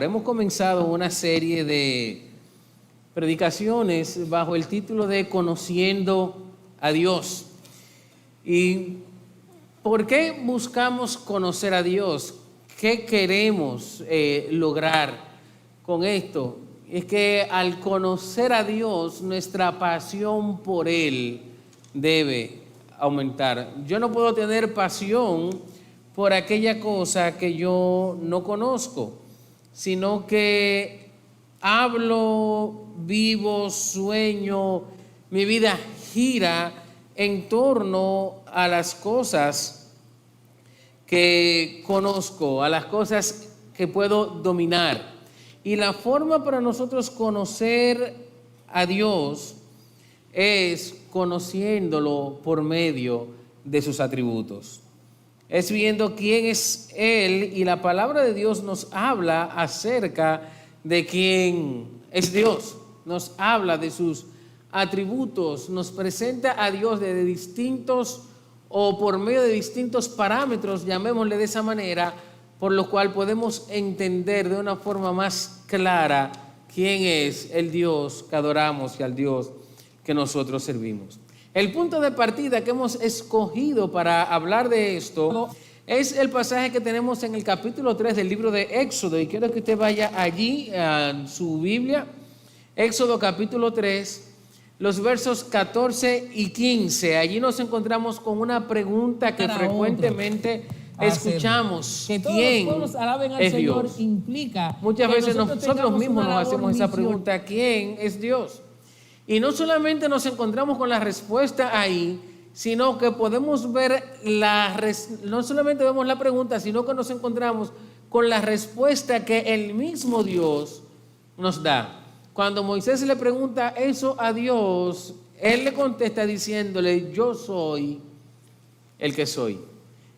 palabra. Hemos comenzado una serie de predicaciones bajo el título de Conociendo a Dios. ¿Y por qué buscamos conocer a Dios? ¿Qué queremos lograr con esto? Es que al conocer a Dios, nuestra pasión por Él debe aumentar. Yo no puedo tener pasión por aquella cosa que yo no conozco, sino que hablo, vivo, sueño, mi vida gira en torno a las cosas que conozco, a las cosas que puedo dominar. Y la forma para nosotros conocer a Dios es conociéndolo por medio de sus atributos. Es viendo quién es Él, y la palabra de Dios nos habla acerca de quién es Dios. Nos habla de sus atributos, nos presenta a Dios de distintos o por medio de distintos parámetros, llamémosle de esa manera, por lo cual podemos entender de una forma más clara quién es el Dios que adoramos y al Dios que nosotros servimos. El punto de partida que hemos escogido para hablar de esto es el pasaje que tenemos en el capítulo 3 del libro de Éxodo, y quiero que usted vaya allí a su Biblia, Éxodo capítulo 3, los versos 14 y 15. Allí nos encontramos con una pregunta que frecuentemente escuchamos: que todos ¿quién los pueblos alaben al es Señor? Dios? Implica Muchas que veces nosotros mismos nos hacemos esa misionera. pregunta: ¿quién es Dios? Y no solamente nos encontramos con la respuesta ahí, sino que podemos ver no solamente vemos la pregunta, sino que nos encontramos con la respuesta que el mismo Dios nos da. Cuando Moisés le pregunta eso a Dios, Él le contesta diciéndole: yo soy el que soy.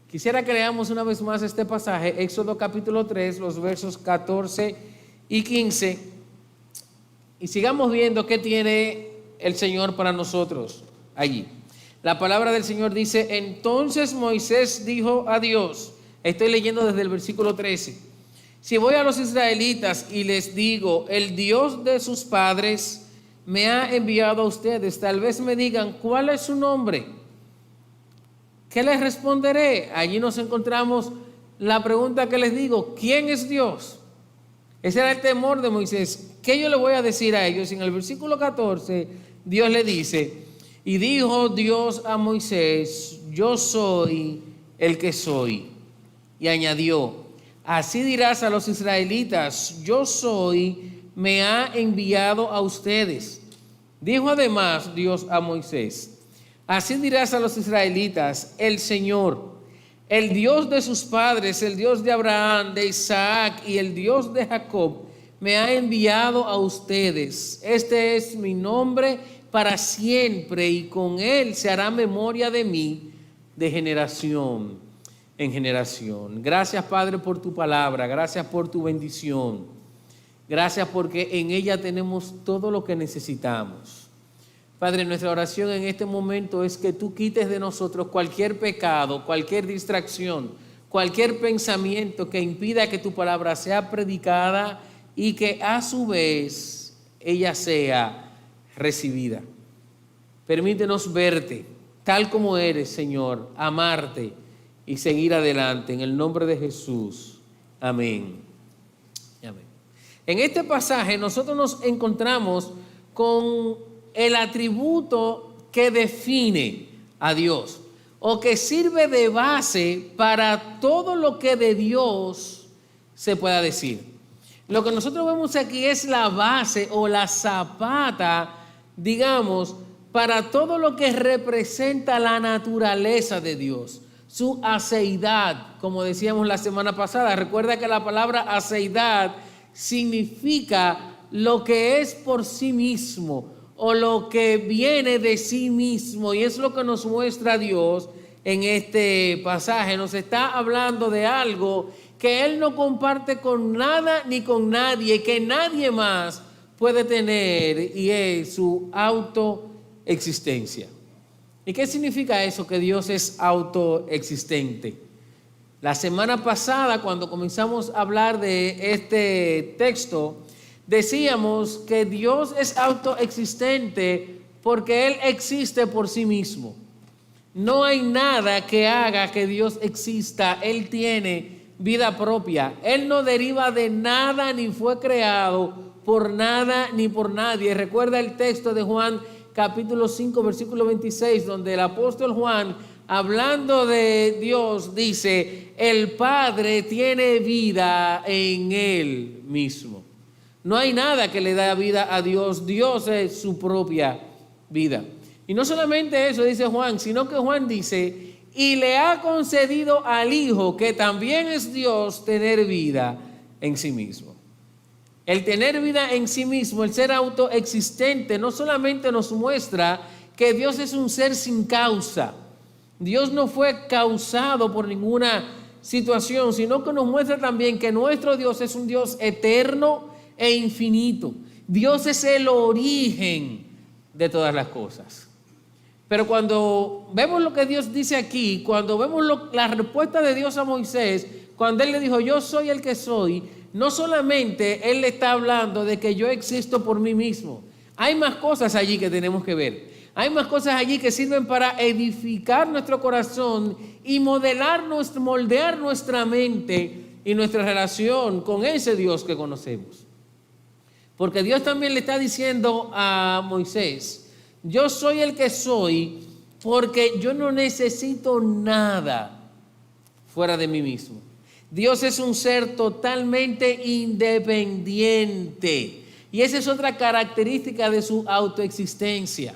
Quisiera que leamos una vez más este pasaje, Éxodo capítulo 3, los versos 14 y 15, y sigamos viendo qué tiene el Señor para nosotros allí. La palabra del Señor dice: entonces Moisés dijo a Dios, estoy leyendo desde el versículo 13, si voy a los israelitas y les digo, el Dios de sus padres me ha enviado a ustedes, tal vez me digan, ¿cuál es su nombre? ¿Qué les responderé? Allí nos encontramos la pregunta que les digo: ¿quién es Dios? Ese era el temor de Moisés. ¿Qué yo le voy a decir a ellos? En el versículo 14, Dios le dice: y dijo Dios a Moisés, yo soy el que soy. Y añadió: así dirás a los israelitas, yo soy, me ha enviado a ustedes. Dijo además Dios a Moisés: así dirás a los israelitas, el Señor, el Dios de sus padres, el Dios de Abraham, de Isaac y el Dios de Jacob, me ha enviado a ustedes. Este es mi nombre para siempre, y con él se hará memoria de mí de generación en generación. Gracias, Padre, por tu palabra. Gracias por tu bendición. Gracias porque en ella tenemos todo lo que necesitamos. Padre, nuestra oración en este momento es que tú quites de nosotros cualquier pecado, cualquier distracción, cualquier pensamiento que impida que tu palabra sea predicada y que a su vez ella sea recibida. Permítenos verte tal como eres, Señor, amarte y seguir adelante. En el nombre de Jesús. Amén. Amén. En este pasaje nosotros nos encontramos con el atributo que define a Dios, o que sirve de base para todo lo que de Dios se pueda decir. Lo que nosotros vemos aquí es la base o la zapata, digamos, para todo lo que representa la naturaleza de Dios, su aceidad, como decíamos la semana pasada. Recuerda que la palabra aceidad significa lo que es por sí mismo o lo que viene de sí mismo, y es lo que nos muestra Dios en este pasaje. Nos está hablando de algo que Él no comparte con nada ni con nadie, que nadie más puede tener, y es su autoexistencia. ¿Y qué significa eso, que Dios es autoexistente? La semana pasada, cuando comenzamos a hablar de este texto, decíamos que Dios es autoexistente porque Él existe por sí mismo. No hay nada que haga que Dios exista. Él tiene vida propia. Él no deriva de nada ni fue creado por nada ni por nadie. Recuerda el texto de Juan capítulo 5 versículo 26, donde el apóstol Juan, hablando de Dios, dice: el Padre tiene vida en Él mismo. No hay nada que le da vida a Dios. Dios es su propia vida. Y no solamente eso dice Juan, sino que Juan dice: y le ha concedido al Hijo, que también es Dios, tener vida en sí mismo. El tener vida en sí mismo, el ser autoexistente, no solamente nos muestra que Dios es un ser sin causa. Dios no fue causado por ninguna situación, sino que nos muestra también que nuestro Dios es un Dios eterno e infinito. Dios es el origen de todas las cosas. Pero cuando vemos lo que Dios dice aquí, cuando vemos la respuesta de Dios a Moisés, cuando Él le dijo: yo soy el que soy, no solamente Él le está hablando de que yo existo por mí mismo. Hay más cosas allí que tenemos que ver. Hay más cosas allí que sirven para edificar nuestro corazón y moldear nuestra mente y nuestra relación con ese Dios que conocemos. Porque Dios también le está diciendo a Moisés: yo soy el que soy porque yo no necesito nada fuera de mí mismo. Dios es un ser totalmente independiente. Y esa es otra característica de su autoexistencia.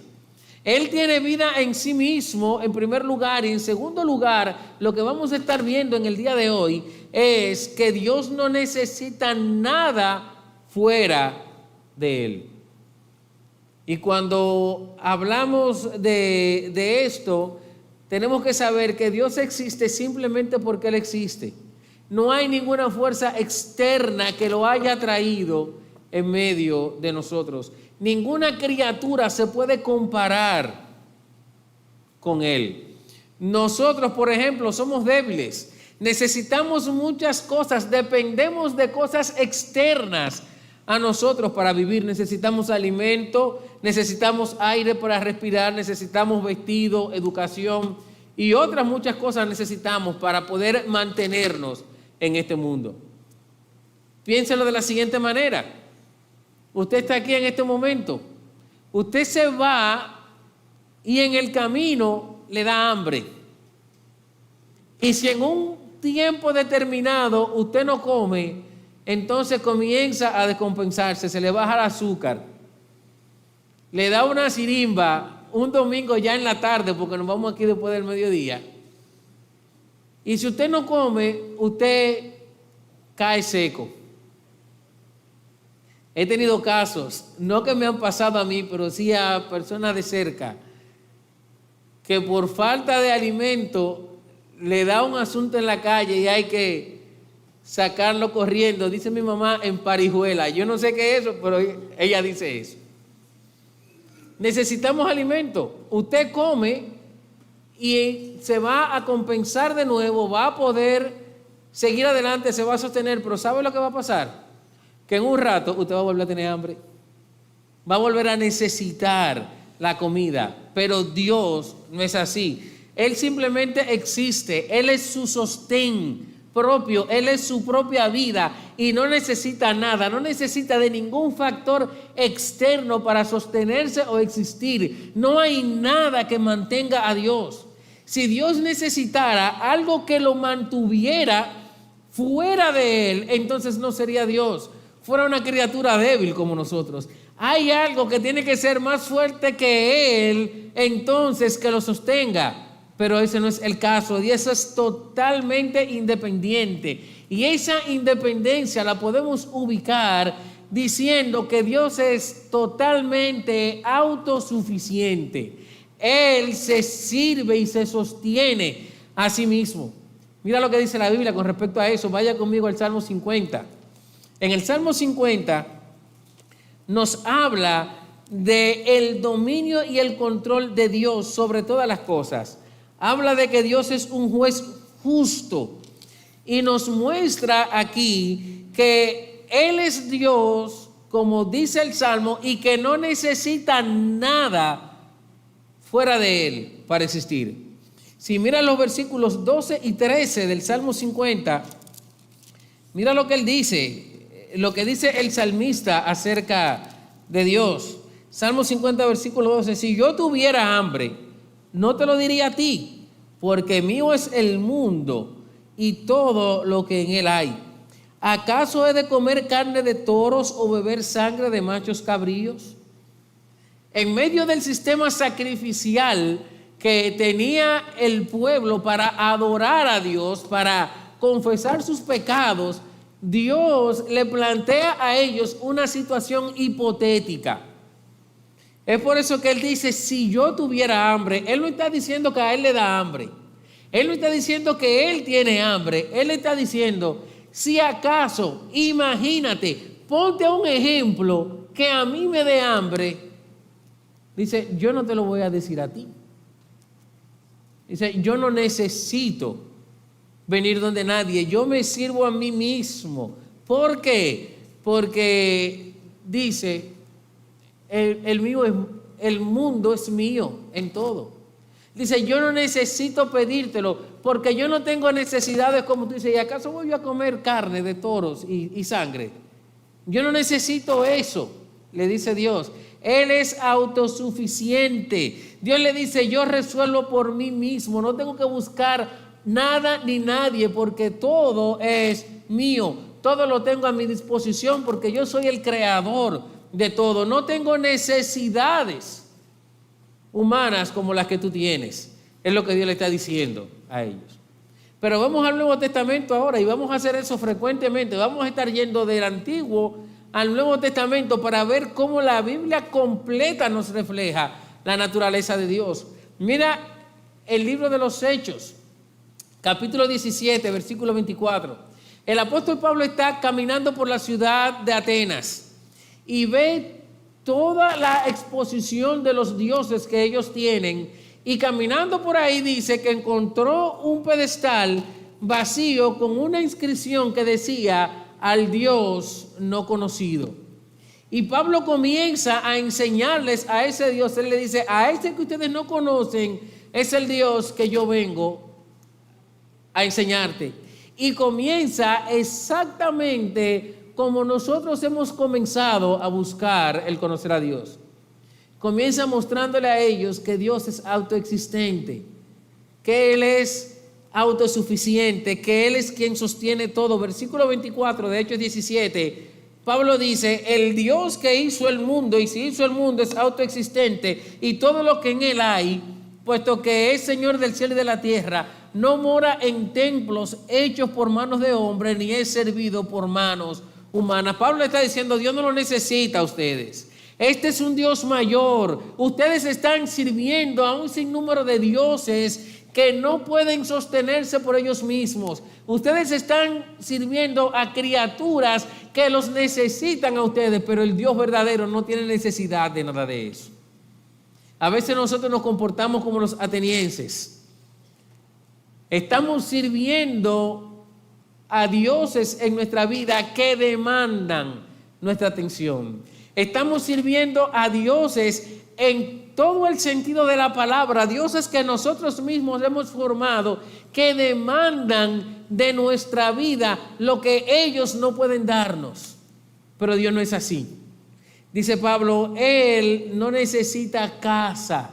Él tiene vida en sí mismo, en primer lugar, y en segundo lugar, lo que vamos a estar viendo en el día de hoy es que Dios no necesita nada fuera de Él. Y cuando hablamos de esto, tenemos que saber que Dios existe simplemente porque Él existe. No hay ninguna fuerza externa que lo haya traído en medio de nosotros. Ninguna criatura se puede comparar con Él. Nosotros, por ejemplo, somos débiles. Necesitamos muchas cosas. Dependemos de cosas externas a nosotros para vivir. Necesitamos alimento, necesitamos aire para respirar, necesitamos vestido, educación y otras muchas cosas necesitamos para poder mantenernos en este mundo. Piénselo de la siguiente manera. Usted está aquí en este momento. Usted se va y en el camino le da hambre. Y si en un tiempo determinado usted no come, entonces comienza a descompensarse, se le baja el azúcar. Le da una sirimba un domingo ya en la tarde, porque nos vamos aquí después del mediodía. Y si usted no come, usted cae seco. He tenido casos, no que me han pasado a mí, pero sí a personas de cerca, que por falta de alimento le da un asunto en la calle y hay que sacarlo corriendo. Dice mi mamá, en parijuela. Yo no sé qué es eso, pero ella dice eso. Necesitamos alimento. Usted come y se va a compensar de nuevo, va a poder seguir adelante, se va a sostener, pero ¿sabe lo que va a pasar? Que en un rato usted va a volver a tener hambre, va a volver a necesitar la comida, pero Dios no es así. Él simplemente existe, Él es su sostén propio, Él es su propia vida y no necesita nada, no necesita de ningún factor externo para sostenerse o existir. No hay nada que mantenga a Dios. Si Dios necesitara algo que lo mantuviera fuera de Él, entonces no sería Dios. Fuera una criatura débil como nosotros. Hay algo que tiene que ser más fuerte que Él, entonces que lo sostenga. Pero ese no es el caso. Dios es totalmente independiente. Y esa independencia la podemos ubicar diciendo que Dios es totalmente autosuficiente. Él se sirve y se sostiene a sí mismo. Mira lo que dice la Biblia con respecto a eso. Vaya conmigo al Salmo 50. En el Salmo 50 nos habla del dominio y el control de Dios sobre todas las cosas. Habla de que Dios es un juez justo. y nos muestra aquí que Él es Dios, como dice el Salmo, y que no necesita nada fuera de Él para existir. Si mira los versículos 12 y 13 del Salmo 50, mira lo que él dice, lo que dice el salmista acerca de Dios. Salmo 50, versículo 12, si yo tuviera hambre, no te lo diría a ti, porque mío es el mundo y todo lo que en él hay. ¿Acaso he de comer carne de toros o beber sangre de machos cabríos? En medio del sistema sacrificial que tenía el pueblo para adorar a Dios, para confesar sus pecados, Dios le plantea a ellos una situación hipotética. Es por eso que Él dice, si yo tuviera hambre, Él no está diciendo que a Él le da hambre. Él no está diciendo que Él tiene hambre. Él está diciendo, si acaso, imagínate, ponte un ejemplo que a mí me dé hambre. Dice, yo no te lo voy a decir a ti. Dice, yo no necesito venir donde nadie, yo me sirvo a mí mismo. ¿Por qué? Porque dice, el mundo es mío en todo. Dice, yo no necesito pedírtelo, porque yo no tengo necesidades como tú dices. ¿Y acaso voy yo a comer carne de toros y sangre? Yo no necesito eso, le dice Dios. Él es autosuficiente. Dios le dice, yo resuelvo por mí mismo, no tengo que buscar nada ni nadie, porque todo es mío, todo lo tengo a mi disposición, porque yo soy el creador de todo. No tengo necesidades humanas como las que tú tienes. Es lo que Dios le está diciendo a ellos. Pero vamos al Nuevo Testamento ahora, y vamos a hacer eso frecuentemente. Vamos a estar yendo del Antiguo al Nuevo Testamento para ver cómo la Biblia completa nos refleja la naturaleza de Dios. Mira el libro de los Hechos, capítulo 17, versículo 24. El apóstol Pablo está caminando por la ciudad de Atenas y ve toda la exposición de los dioses que ellos tienen, y caminando por ahí dice que encontró un pedestal vacío con una inscripción que decía, al Dios no conocido. Y Pablo comienza a enseñarles a ese Dios. Él le dice, a ese que ustedes no conocen es el Dios que yo vengo a enseñarte. Y comienza exactamente como nosotros hemos comenzado a buscar el conocer a Dios. Comienza mostrándole a ellos que Dios es autoexistente, que Él es autosuficiente, que Él es quien sostiene todo. Versículo 24 de Hechos 17, Pablo dice, el Dios que hizo el mundo, y si hizo el mundo es autoexistente, y todo lo que en Él hay, puesto que es Señor del cielo y de la tierra, no mora en templos hechos por manos de hombres, ni es servido por manos humanas. Pablo está diciendo, Dios no lo necesita a ustedes. Este es un Dios mayor. Ustedes están sirviendo a un sinnúmero de dioses que no pueden sostenerse por ellos mismos. Ustedes están sirviendo a criaturas que los necesitan a ustedes, pero el Dios verdadero no tiene necesidad de nada de eso. A veces nosotros nos comportamos como los atenienses. Estamos sirviendo a dioses en nuestra vida que demandan nuestra atención. Estamos sirviendo a dioses en todo el sentido de la palabra, dioses que nosotros mismos hemos formado, que demandan de nuestra vida lo que ellos no pueden darnos. Pero Dios no es así. Dice Pablo, Él no necesita casa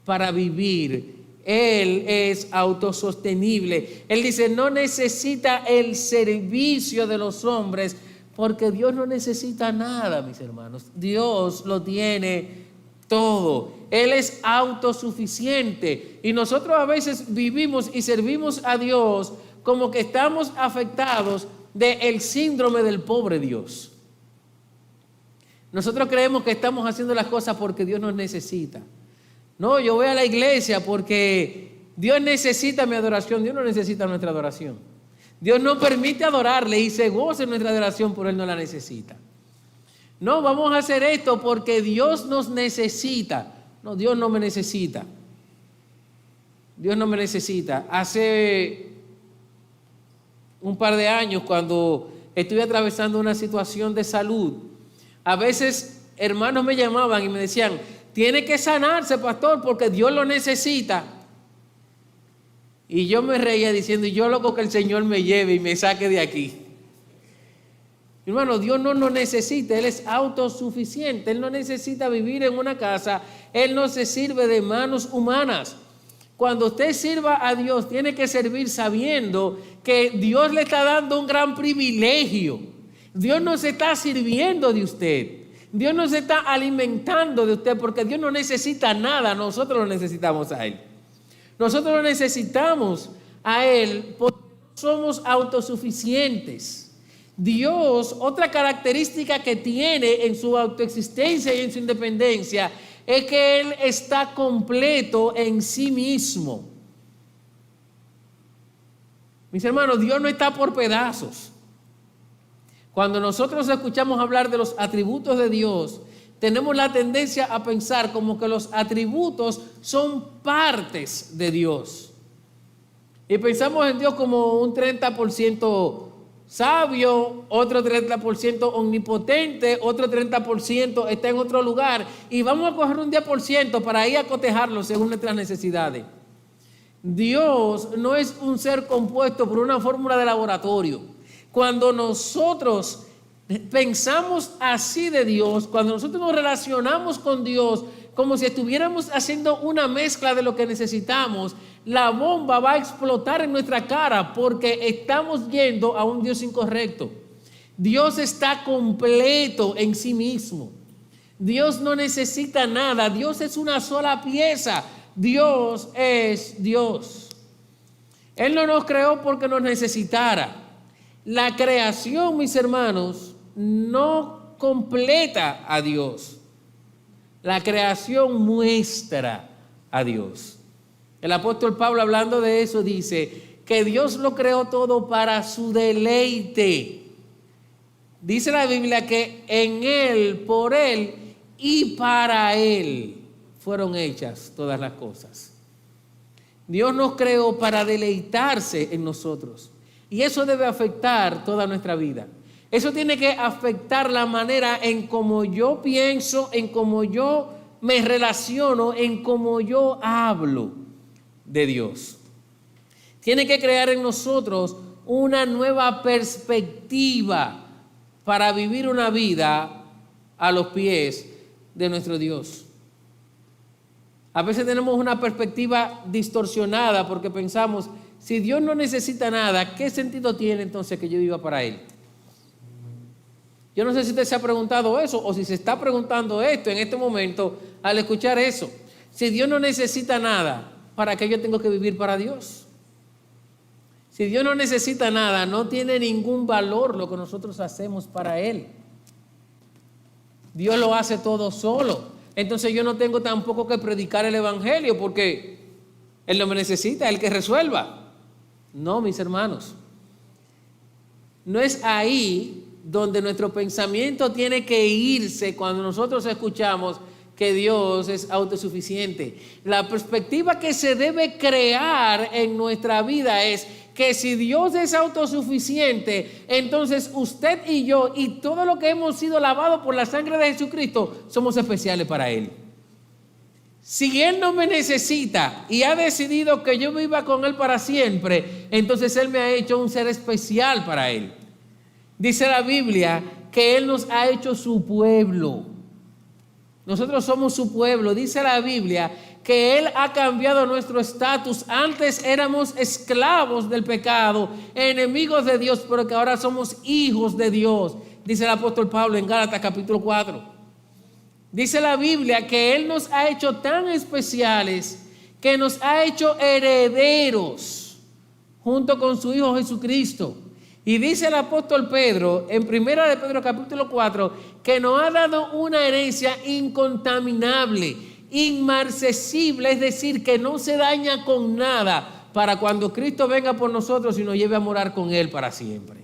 para vivir. Él es autosostenible. Él dice, no necesita el servicio de los hombres, porque Dios no necesita nada, mis hermanos. Dios lo tiene todo. Él es autosuficiente. Y nosotros a veces vivimos y servimos a Dios como que estamos afectados del síndrome del pobre Dios. Nosotros creemos que estamos haciendo las cosas porque Dios nos necesita. No, yo voy a la iglesia porque Dios necesita mi adoración. Dios no necesita nuestra adoración. Dios no permite adorarle y se goza en nuestra adoración, pero Él no la necesita. No, vamos a hacer esto porque Dios nos necesita. No, Dios no me necesita. Dios no me necesita. Hace un par de años cuando estuve atravesando una situación de salud. A veces hermanos me llamaban y me decían, tiene que sanarse, pastor, porque Dios lo necesita. Y yo me reía diciendo, yo loco que el Señor me lleve y me saque de aquí. Hermano, Dios no nos necesita, Él es autosuficiente, Él no necesita vivir en una casa, Él no se sirve de manos humanas. Cuando usted sirva a Dios, tiene que servir sabiendo que Dios le está dando un gran privilegio. Dios no se está sirviendo de usted. Dios no se está alimentando de usted porque Dios no necesita nada, nosotros lo necesitamos a Él. Nosotros lo necesitamos a Él porque somos autosuficientes. Dios, otra característica que tiene en su autoexistencia y en su independencia es que Él está completo en sí mismo. Mis hermanos, Dios no está por pedazos. Cuando nosotros escuchamos hablar de los atributos de Dios, tenemos la tendencia a pensar como que los atributos son partes de Dios. Y pensamos en Dios como un 30% sabio, otro 30% omnipotente, otro 30% está en otro lugar. Y vamos a coger un 10% para ir a cotejarlo según nuestras necesidades. Dios no es un ser compuesto por una fórmula de laboratorio. Cuando nosotros pensamos así de Dios, cuando nosotros nos relacionamos con Dios como si estuviéramos haciendo una mezcla de lo que necesitamos, la bomba va a explotar en nuestra cara porque estamos yendo a un Dios incorrecto. Dios está completo en sí mismo. Dios no necesita nada. Dios es una sola pieza. Dios es Dios. Él no nos creó porque nos necesitara. La creación, mis hermanos, no completa a Dios. La creación muestra a Dios. El apóstol Pablo, hablando de eso, dice que Dios lo creó todo para su deleite. Dice la Biblia que en Él, por Él y para Él fueron hechas todas las cosas. Dios nos creó para deleitarse en nosotros. Y eso debe afectar toda nuestra vida. Eso tiene que afectar la manera en cómo yo pienso, en cómo yo me relaciono, en cómo yo hablo de Dios. Tiene que crear en nosotros una nueva perspectiva para vivir una vida a los pies de nuestro Dios. A veces tenemos una perspectiva distorsionada porque pensamos, si Dios no necesita nada, ¿qué sentido tiene entonces que yo viva para Él? Yo no sé si usted se ha preguntado eso o si se está preguntando esto en este momento al escuchar eso. Si Dios no necesita nada, ¿para qué yo tengo que vivir para Dios? Si Dios no necesita nada, no tiene ningún valor lo que nosotros hacemos para Él. Dios lo hace todo solo. Entonces yo no tengo tampoco que predicar el evangelio porque Él no me necesita, Él que resuelva. No, mis hermanos. No es ahí donde nuestro pensamiento tiene que irse cuando nosotros escuchamos que Dios es autosuficiente. La perspectiva que se debe crear en nuestra vida es que si Dios es autosuficiente, entonces usted y yo y todo lo que hemos sido lavados por la sangre de Jesucristo somos especiales para Él. Si Él no me necesita y ha decidido que yo viva con Él para siempre, entonces Él me ha hecho un ser especial para Él. Dice la Biblia que Él nos ha hecho su pueblo. Nosotros somos su pueblo. Dice la Biblia que Él ha cambiado nuestro estatus. Antes éramos esclavos del pecado, enemigos de Dios, pero que ahora somos hijos de Dios. Dice el apóstol Pablo en Gálatas capítulo 4. Dice la Biblia que Él nos ha hecho tan especiales que nos ha hecho herederos junto con su Hijo Jesucristo. Y dice el apóstol Pedro, en primera de Pedro capítulo 4, que nos ha dado una herencia incontaminable, inmarcesible, es decir, que no se daña con nada, para cuando Cristo venga por nosotros y nos lleve a morar con Él para siempre.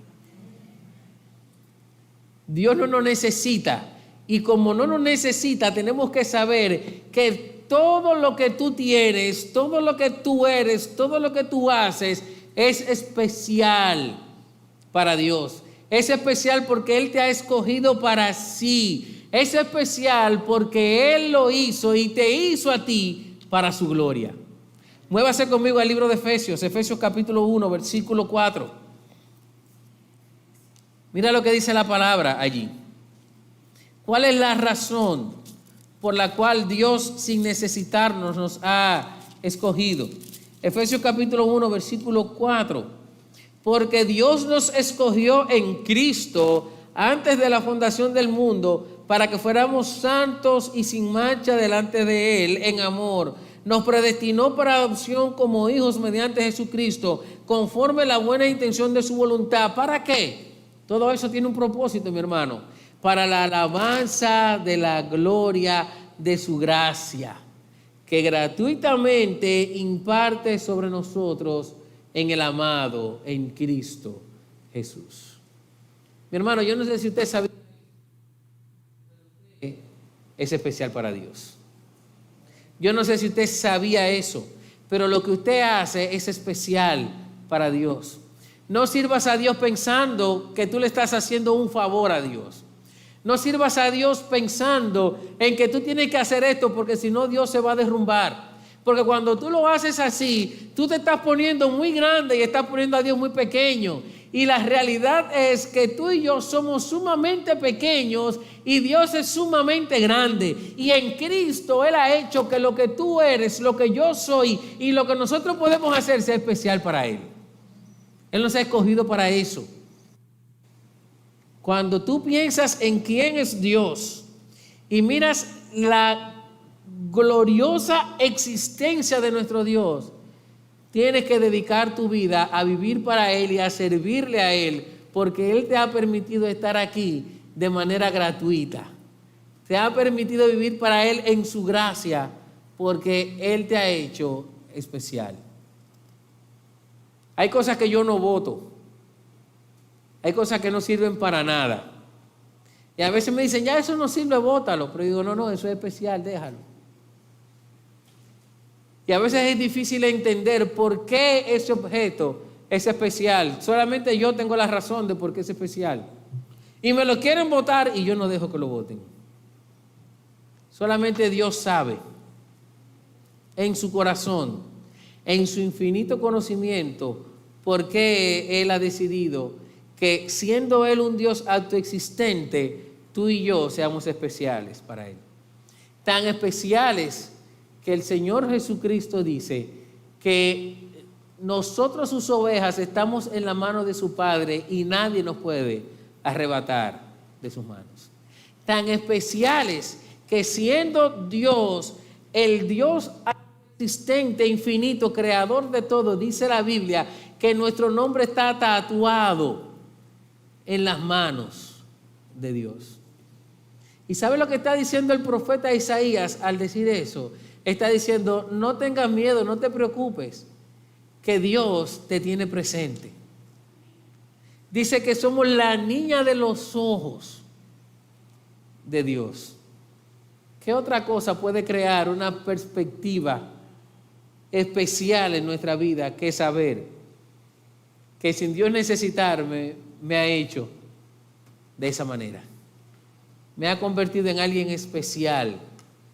Dios no nos necesita, y como no nos necesita, tenemos que saber que todo lo que tú tienes, todo lo que tú eres, todo lo que tú haces, es especial para Dios. Es especial porque Él te ha escogido para sí. Es especial porque Él lo hizo y te hizo a ti para su gloria. Muévase conmigo al libro de Efesios, Efesios capítulo 1, versículo 4. Mira lo que dice la palabra allí. ¿Cuál es la razón por la cual Dios, sin necesitarnos, nos ha escogido? Efesios capítulo 1, versículo 4. Porque Dios nos escogió en Cristo antes de la fundación del mundo para que fuéramos santos y sin mancha delante de Él en amor. Nos predestinó para adopción como hijos mediante Jesucristo, conforme a la buena intención de su voluntad. ¿Para qué? Todo eso tiene un propósito, mi hermano. Para la alabanza de la gloria de su gracia, que gratuitamente imparte sobre nosotros en el amado, en Cristo Jesús. Mi hermano, yo no sé si usted sabe, es especial para Dios. Yo no sé si usted sabía eso, pero lo que usted hace es especial para Dios. No sirvas a Dios pensando que tú le estás haciendo un favor a Dios. No sirvas a Dios pensando en que tú tienes que hacer esto porque si no Dios se va a derrumbar. Porque cuando tú lo haces así, tú te estás poniendo muy grande y estás poniendo a Dios muy pequeño. Y la realidad es que tú y yo somos sumamente pequeños y Dios es sumamente grande. Y en Cristo Él ha hecho que lo que tú eres, lo que yo soy y lo que nosotros podemos hacer sea especial para Él. Él nos ha escogido para eso. Cuando tú piensas en quién es Dios y miras la gloriosa existencia de nuestro Dios, tienes que dedicar tu vida a vivir para Él y a servirle a Él, porque Él te ha permitido estar aquí de manera gratuita. Te ha permitido vivir para Él en su gracia, porque Él te ha hecho especial. Hay cosas que yo no voto. Hay cosas que no sirven para nada. Y a veces me dicen, ya eso no sirve, bótalo. Pero digo, no, eso es especial, déjalo. Y a veces es difícil entender por qué ese objeto es especial. Solamente yo tengo la razón de por qué es especial. Y me lo quieren botar y yo no dejo que lo boten. Solamente Dios sabe, en su corazón, en su infinito conocimiento, por qué Él ha decidido que, siendo Él un Dios autoexistente, tú y yo seamos especiales para Él. Tan especiales que el Señor Jesucristo dice que nosotros, sus ovejas, estamos en la mano de su Padre y nadie nos puede arrebatar de sus manos. Tan especiales que, siendo Dios, el Dios existente, infinito, creador de todo, dice la Biblia que nuestro nombre está tatuado en las manos de Dios. ¿Y sabe lo que está diciendo el profeta Isaías al decir eso? Está diciendo, no tengas miedo, no te preocupes, que Dios te tiene presente. Dice que somos la niña de los ojos de Dios. ¿Qué otra cosa puede crear una perspectiva especial en nuestra vida que saber que sin Dios necesitarme me ha hecho de esa manera? Me ha convertido en alguien especial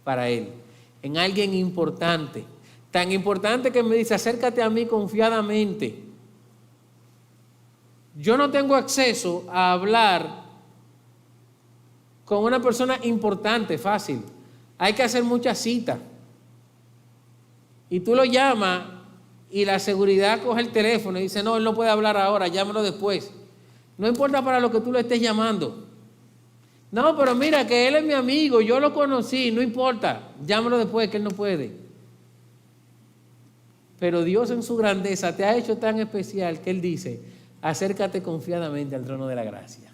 para Él, en alguien importante, tan importante que me dice, acércate a mí confiadamente. Yo no tengo acceso a hablar con una persona importante, fácil. Hay que hacer muchas citas. Y tú lo llamas y la seguridad coge el teléfono y dice, no, él no puede hablar ahora, llámalo después. No importa para lo que tú lo estés llamando. No, pero mira que él es mi amigo, yo lo conocí, no importa, llámalo después que él no puede. Pero Dios en su grandeza te ha hecho tan especial que Él dice, acércate confiadamente al trono de la gracia.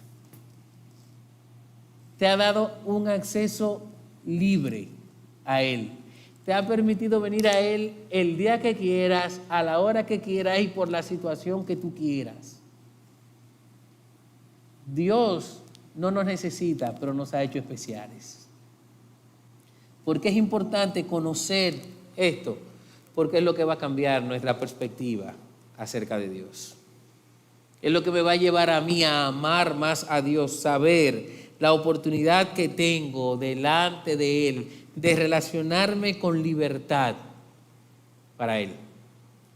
Te ha dado un acceso libre a Él. Te ha permitido venir a Él el día que quieras, a la hora que quieras y por la situación que tú quieras. Dios no nos necesita, pero nos ha hecho especiales. ¿Por qué es importante conocer esto? Porque es lo que va a cambiar nuestra perspectiva acerca de Dios. Es lo que me va a llevar a mí a amar más a Dios, saber la oportunidad que tengo delante de Él de relacionarme con libertad para Él.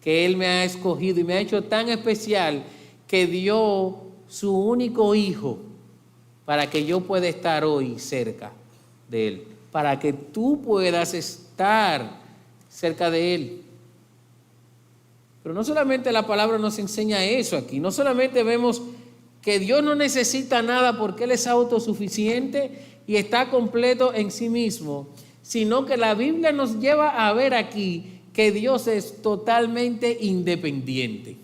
Que Él me ha escogido y me ha hecho tan especial que dio su único hijo para que yo pueda estar hoy cerca de Él, para que tú puedas estar cerca de Él. Pero no solamente la palabra nos enseña eso aquí, no solamente vemos que Dios no necesita nada porque Él es autosuficiente y está completo en sí mismo, sino que la Biblia nos lleva a ver aquí que Dios es totalmente independiente.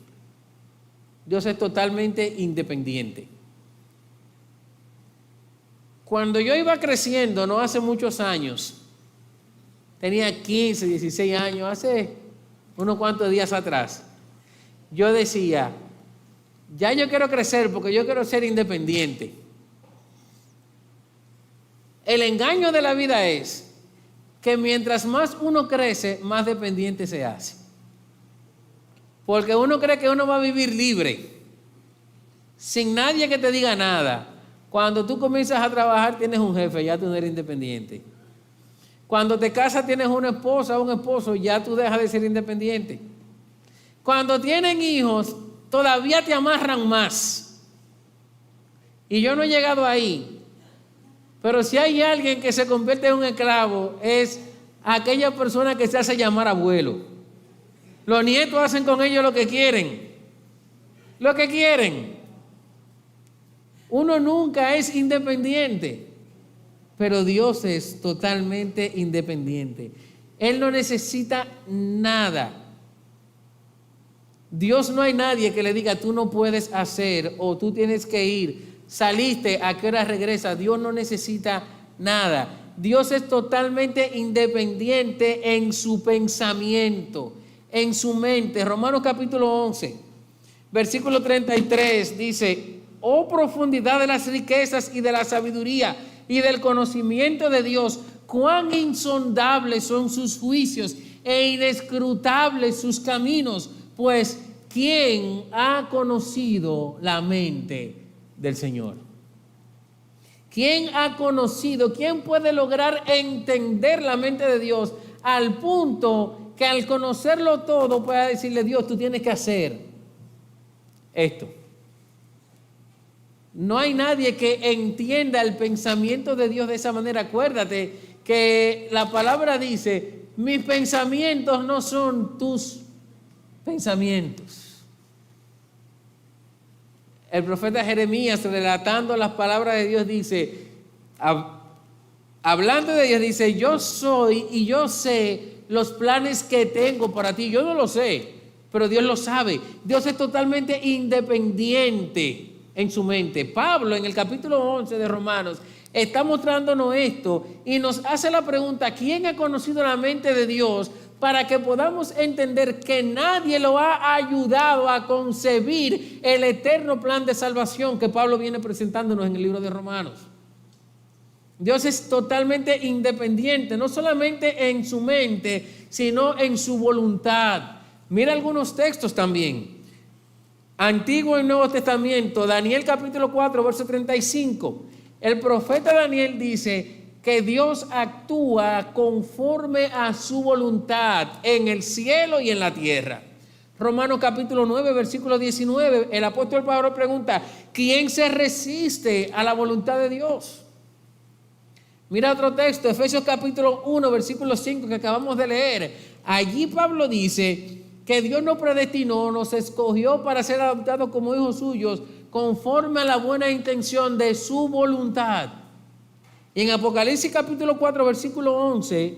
Dios es totalmente independiente. Cuando yo iba creciendo, no hace muchos años, tenía 15, 16 años, hace unos cuantos días atrás, yo decía, ya yo quiero crecer porque yo quiero ser independiente. El engaño de la vida es que mientras más uno crece, más dependiente se hace. Porque uno cree que uno va a vivir libre, sin nadie que te diga nada. Cuando tú comienzas a trabajar tienes un jefe, ya tú no eres independiente. Cuando te casas tienes una esposa o un esposo, ya tú dejas de ser independiente. Cuando tienen hijos, todavía te amarran más. Y yo no he llegado ahí. Pero si hay alguien que se convierte en un esclavo, es aquella persona que se hace llamar abuelo. Los nietos hacen con ellos lo que quieren. Lo que quieren. Uno nunca es independiente, pero Dios es totalmente independiente. Él no necesita nada. Dios no hay nadie que le diga tú no puedes hacer o tú tienes que ir. Saliste, ¿a qué hora regresas? Dios no necesita nada. Dios es totalmente independiente en su pensamiento, en su mente. Romanos capítulo 11, versículo 33 dice: oh profundidad de las riquezas y de la sabiduría y del conocimiento de Dios, cuán insondables son sus juicios e inescrutables sus caminos, pues ¿quién ha conocido la mente del Señor? ¿Quién ha conocido, quién puede lograr entender la mente de Dios al punto que al conocerlo todo pueda decirle: Dios, tú tienes que hacer esto? No hay nadie que entienda el pensamiento de Dios de esa manera. Acuérdate que la palabra dice: mis pensamientos no son tus pensamientos. El profeta Jeremías, relatando las palabras de Dios, dice, hablando de Dios, dice: yo soy y yo sé los planes que tengo para ti. Yo no lo sé, pero Dios lo sabe. Dios es totalmente independiente en su mente. Pablo, en el capítulo 11 de Romanos, está mostrándonos esto y nos hace la pregunta: ¿quién ha conocido la mente de Dios? Para que podamos entender que nadie lo ha ayudado a concebir el eterno plan de salvación que Pablo viene presentándonos en el libro de Romanos. Dios es totalmente independiente, no solamente en su mente, sino en su voluntad. Mira algunos textos también. Antiguo y Nuevo Testamento, Daniel capítulo 4, verso 35. El profeta Daniel dice que Dios actúa conforme a su voluntad en el cielo y en la tierra. Romanos capítulo 9, versículo 19, el apóstol Pablo pregunta: ¿quién se resiste a la voluntad de Dios? Mira otro texto, Efesios capítulo 1, versículo 5 que acabamos de leer. Allí Pablo dice que Dios nos predestinó, nos escogió para ser adoptados como hijos suyos conforme a la buena intención de su voluntad. Y en Apocalipsis capítulo 4, versículo 11,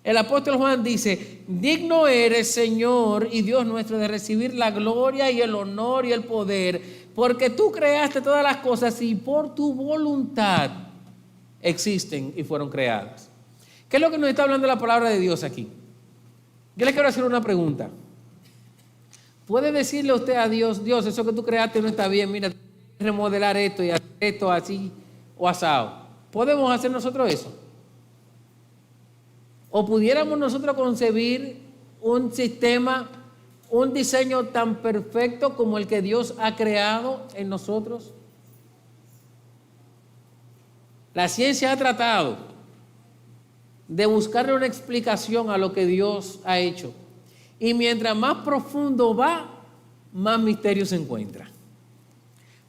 el apóstol Juan dice: digno eres, Señor y Dios nuestro, de recibir la gloria y el honor y el poder, porque tú creaste todas las cosas y por tu voluntad existen y fueron creadas. ¿Qué es lo que nos está hablando la palabra de Dios aquí? Yo le quiero hacer una pregunta. ¿Puede decirle usted a Dios: Dios, eso que tú creaste no está bien, mira, remodelar esto y hacer esto así o asado? ¿Podemos hacer nosotros eso? ¿O pudiéramos nosotros concebir un sistema un diseño tan perfecto como el que Dios ha creado en nosotros? La ciencia ha tratado de buscarle una explicación a lo que Dios ha hecho. Y mientras más profundo va, más misterio se encuentra.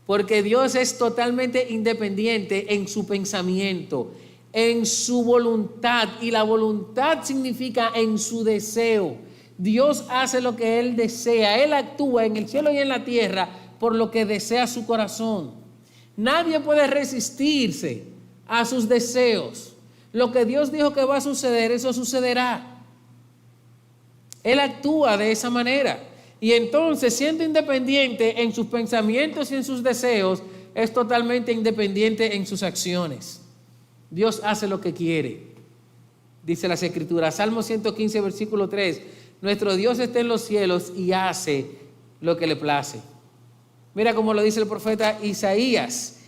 Porque Dios es totalmente independiente en su pensamiento, en su voluntad. Y la voluntad significa en su deseo. Dios hace lo que Él desea. Él actúa en el cielo y en la tierra por lo que desea su corazón. Nadie puede resistirse a sus deseos. Lo que Dios dijo que va a suceder, eso sucederá. Él actúa de esa manera. Y entonces, siendo independiente en sus pensamientos y en sus deseos, es totalmente independiente en sus acciones. Dios hace lo que quiere. Dice las Escrituras, Salmo 115, versículo 3, nuestro Dios está en los cielos y hace lo que le place. Mira cómo lo dice el profeta Isaías.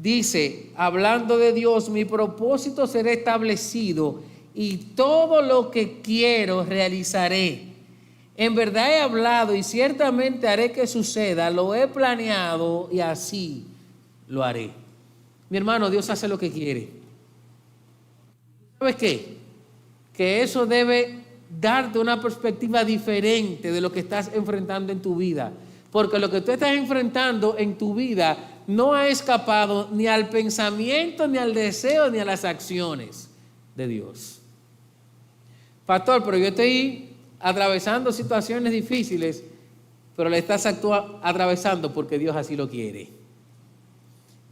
Dice, hablando de Dios, mi propósito será establecido y todo lo que quiero realizaré. En verdad he hablado y ciertamente haré que suceda, lo he planeado y así lo haré. Mi hermano, Dios hace lo que quiere. ¿Sabes qué? Que eso debe darte una perspectiva diferente de lo que estás enfrentando en tu vida. Porque lo que tú estás enfrentando en tu vida no ha escapado ni al pensamiento, ni al deseo, ni a las acciones de Dios. Pastor, pero yo estoy atravesando situaciones difíciles, pero le estás atravesando porque Dios así lo quiere.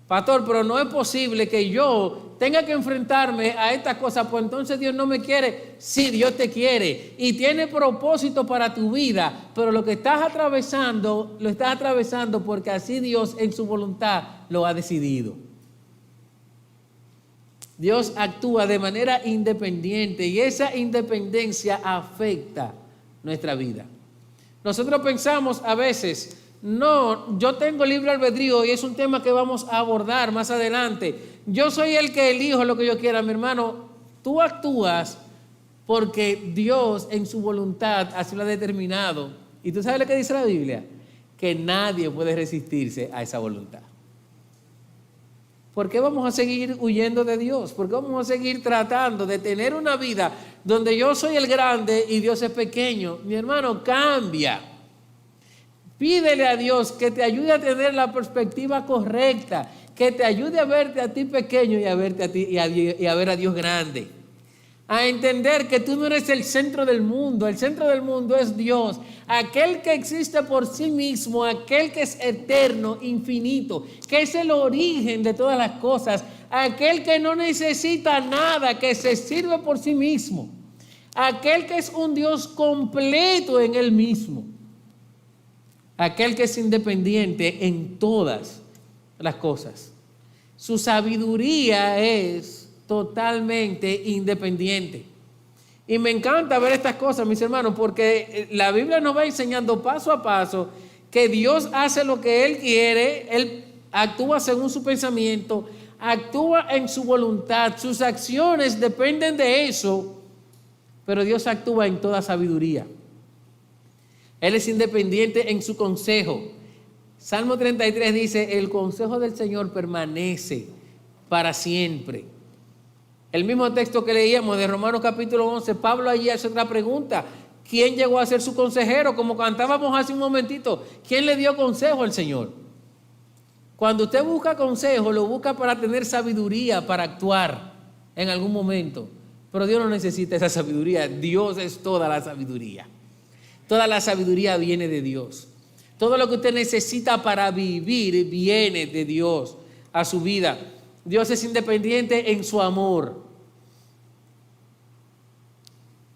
Pastor, pero no es posible que yo tenga que enfrentarme a estas cosas, pues entonces Dios no me quiere. Sí, Dios te quiere y tiene propósito para tu vida, pero lo que estás atravesando, lo estás atravesando porque así Dios en su voluntad lo ha decidido. Dios actúa de manera independiente y esa independencia afecta nuestra vida. Nosotros pensamos a veces, no, yo tengo libre albedrío y es un tema que vamos a abordar más adelante. Yo soy el que elijo lo que yo quiera, mi hermano. Tú actúas porque Dios en su voluntad así lo ha determinado. ¿Y tú sabes lo que dice la Biblia? Que nadie puede resistirse a esa voluntad. ¿Por qué vamos a seguir huyendo de Dios? ¿Por qué vamos a seguir tratando de tener una vida donde yo soy el grande y Dios es pequeño? Mi hermano, cambia. Pídele a Dios que te ayude a tener la perspectiva correcta, que te ayude a verte a ti pequeño y a verte a ti y a ver a Dios grande. A entender que tú no eres el centro del mundo es Dios, aquel que existe por sí mismo, aquel que es eterno, infinito, que es el origen de todas las cosas, aquel que no necesita nada, que se sirve por sí mismo, aquel que es un Dios completo en él mismo, aquel que es independiente en todas las cosas. Su sabiduría es totalmente independiente. Y me encanta ver estas cosas, mis hermanos, porque la Biblia nos va enseñando paso a paso que Dios hace lo que Él quiere, Él actúa según su pensamiento, actúa en su voluntad, sus acciones dependen de eso, pero Dios actúa en toda sabiduría. Él es independiente en su consejo. Salmo 33 dice, el consejo del Señor permanece para siempre. El mismo texto que leíamos de Romanos capítulo 11, Pablo allí hace otra pregunta. ¿Quién llegó a ser su consejero? Como cantábamos hace un momentito, ¿quién le dio consejo al Señor? Cuando usted busca consejo, lo busca para tener sabiduría, para actuar en algún momento. Pero Dios no necesita esa sabiduría. Dios es toda la sabiduría. Toda la sabiduría viene de Dios. Todo lo que usted necesita para vivir viene de Dios a su vida. Dios es independiente en su amor.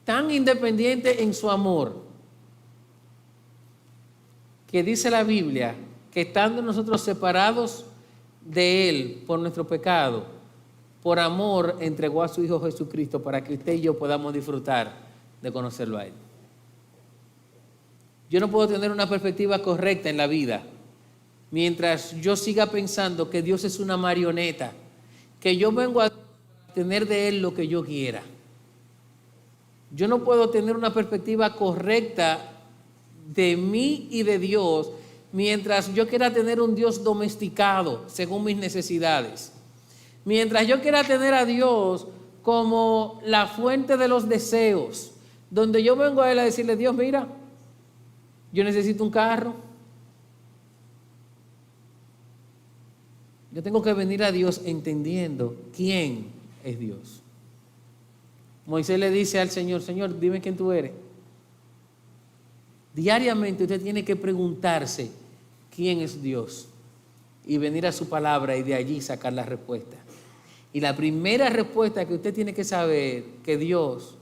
Tan independiente en su amor que dice la Biblia que estando nosotros separados de Él por nuestro pecado, por amor entregó a su Hijo Jesucristo para que usted y yo podamos disfrutar de conocerlo a Él. Yo no puedo tener una perspectiva correcta en la vida mientras yo siga pensando que Dios es una marioneta, que yo vengo a tener de Él lo que yo quiera. Yo no puedo tener una perspectiva correcta de mí y de Dios, mientras yo quiera tener un Dios domesticado según mis necesidades. Mientras yo quiera tener a Dios como la fuente de los deseos, donde yo vengo a Él a decirle, Dios, mira, yo necesito un carro. Yo tengo que venir a Dios entendiendo quién es Dios. Moisés le dice al Señor, Señor, dime quién tú eres. Diariamente usted tiene que preguntarse quién es Dios y venir a su palabra y de allí sacar la respuesta. Y la primera respuesta que usted tiene que saber que Dios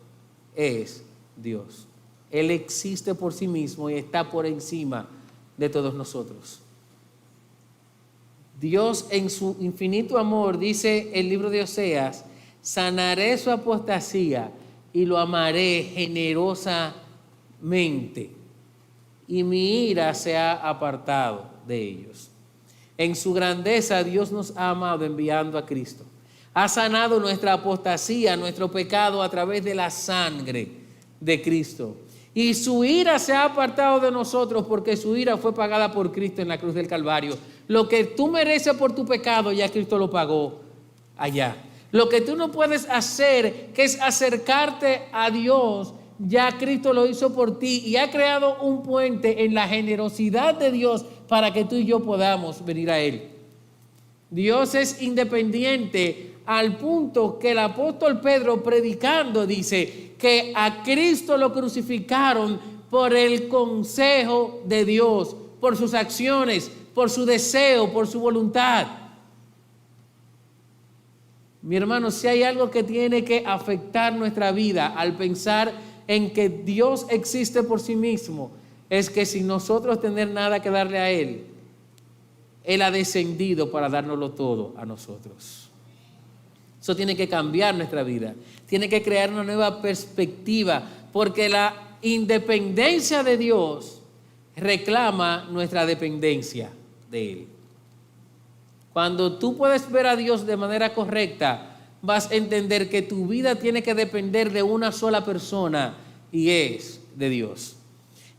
es Dios. Él existe por sí mismo y está por encima de todos nosotros. Dios en su infinito amor, dice el libro de Oseas, sanaré su apostasía y lo amaré generosamente. Y mi ira se ha apartado de ellos. En su grandeza Dios nos ha amado enviando a Cristo. Ha sanado nuestra apostasía, nuestro pecado a través de la sangre de Cristo. Y su ira se ha apartado de nosotros porque su ira fue pagada por Cristo en la cruz del Calvario. Lo que tú mereces por tu pecado ya Cristo lo pagó allá. Lo que tú no puedes hacer, que es acercarte a Dios, ya Cristo lo hizo por ti y ha creado un puente en la generosidad de Dios para que tú y yo podamos venir a Él. Dios es independiente al punto que el apóstol Pedro predicando dice que a Cristo lo crucificaron por el consejo de Dios, por sus acciones, por su deseo, por su voluntad. Mi hermano, si hay algo que tiene que afectar nuestra vida al pensar en que Dios existe por sí mismo, es que sin nosotros tener nada que darle a Él, Él ha descendido para dárnoslo todo a nosotros. Eso tiene que cambiar nuestra vida, tiene que crear una nueva perspectiva, porque la independencia de Dios reclama nuestra dependencia de Él. Cuando tú puedes ver a Dios de manera correcta, vas a entender que tu vida tiene que depender de una sola persona y es de Dios.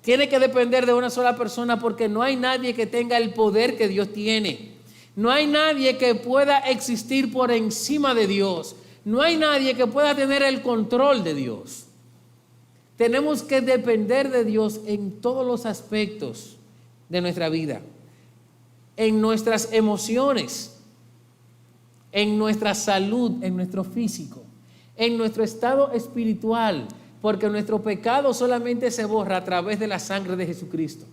Tiene que depender de una sola persona porque no hay nadie que tenga el poder que Dios tiene. No hay nadie que pueda existir por encima de Dios. No hay nadie que pueda tener el control de Dios. Tenemos que depender de Dios en todos los aspectos de nuestra vida. En nuestras emociones, en nuestra salud, en nuestro físico, en nuestro estado espiritual, porque nuestro pecado solamente se borra a través de la sangre de Jesucristo.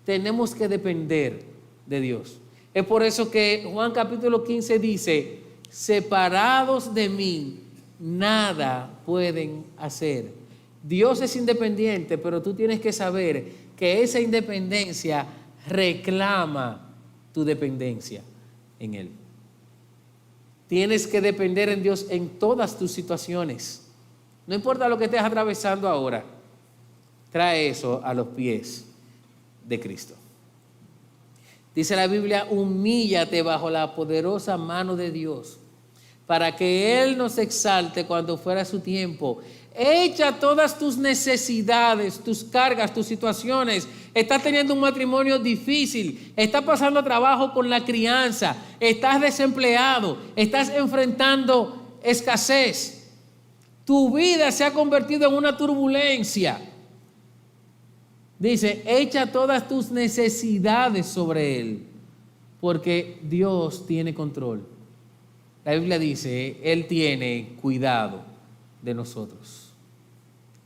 Tenemos que depender de Dios. Es por eso que Juan capítulo 15 dice, separados de mí, nada pueden hacer. Dios es independiente, pero tú tienes que saber que esa independencia reclama tu dependencia en Él. Tienes que depender en Dios en todas tus situaciones. No importa lo que estés atravesando ahora, trae eso a los pies de Cristo. Dice la Biblia, humíllate bajo la poderosa mano de Dios, para que Él nos exalte cuando fuera su tiempo. Echa todas tus necesidades, tus cargas, tus situaciones. Estás teniendo un matrimonio difícil, estás pasando trabajo con la crianza, estás desempleado, estás enfrentando escasez. Tu vida se ha convertido en una turbulencia. Dice, echa todas tus necesidades sobre Él, porque Dios tiene control. La Biblia dice, Él tiene cuidado de nosotros.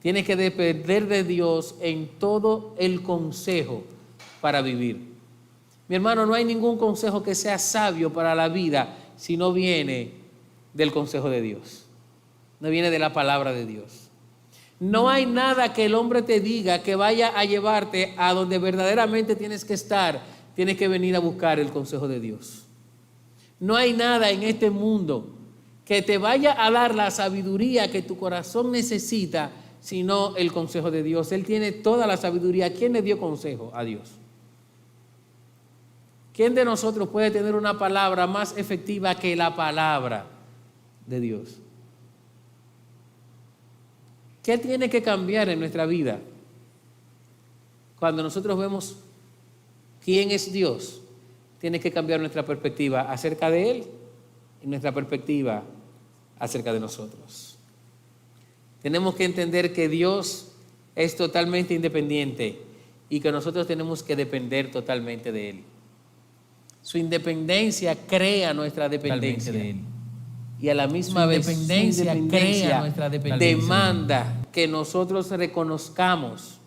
Tienes que depender de Dios en todo el consejo para vivir. Mi hermano, no hay ningún consejo que sea sabio para la vida si no viene del consejo de Dios. No viene de la palabra de Dios. No hay nada que el hombre te diga que vaya a llevarte a donde verdaderamente tienes que estar. Tienes que venir a buscar el consejo de Dios. No hay nada en este mundo que te vaya a dar la sabiduría que tu corazón necesita, sino el consejo de Dios. Él tiene toda la sabiduría. ¿Quién le dio consejo? A Dios. ¿Quién de nosotros puede tener una palabra más efectiva que la palabra de Dios? ¿Qué tiene que cambiar en nuestra vida? cuando nosotros vemos quién es Dios, tiene que cambiar nuestra perspectiva acerca de Él y nuestra perspectiva acerca de nosotros. Tenemos que entender que Dios es totalmente independiente y que nosotros tenemos que depender totalmente de Él. Su independencia crea nuestra dependencia de Él. Y a la misma vez, su independencia crea nuestra dependencia. Demanda que nosotros reconozcamos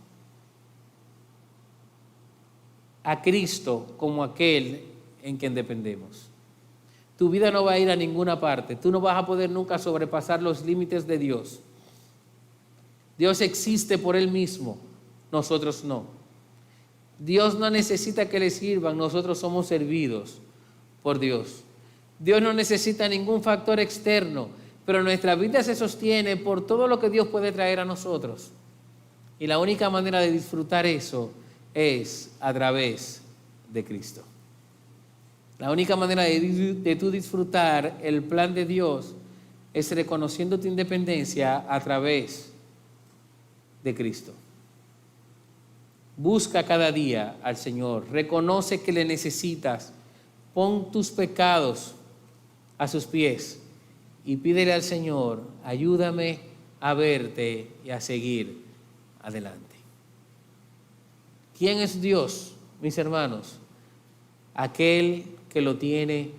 a Cristo como aquel en quien dependemos. Tu vida no va a ir a ninguna parte. Tú no vas a poder nunca sobrepasar los límites de Dios. Dios existe por Él mismo, nosotros no. Dios no necesita que le sirvan, nosotros somos servidos por Dios. Dios no necesita ningún factor externo, pero nuestra vida se sostiene por todo lo que Dios puede traer a nosotros. Y la única manera de disfrutar eso es a través de Cristo. La única manera de tú disfrutar el plan de Dios es reconociendo tu independencia a través de Cristo. Busca cada día al Señor, reconoce que le necesitas, pon tus pecados a sus pies y pídele al Señor, ayúdame a verte y a seguir adelante. ¿Quién es Dios, mis hermanos? Aquel que lo tiene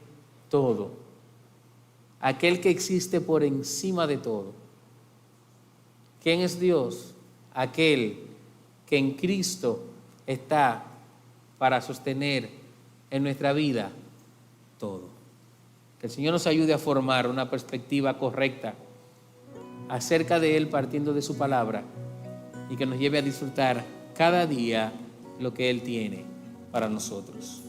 todo, aquel que existe por encima de todo. ¿Quién es Dios? Aquel que en Cristo está para sostener en nuestra vida todo. Que el Señor nos ayude a formar una perspectiva correcta acerca de Él partiendo de su palabra y que nos lleve a disfrutar cada día lo que Él tiene para nosotros.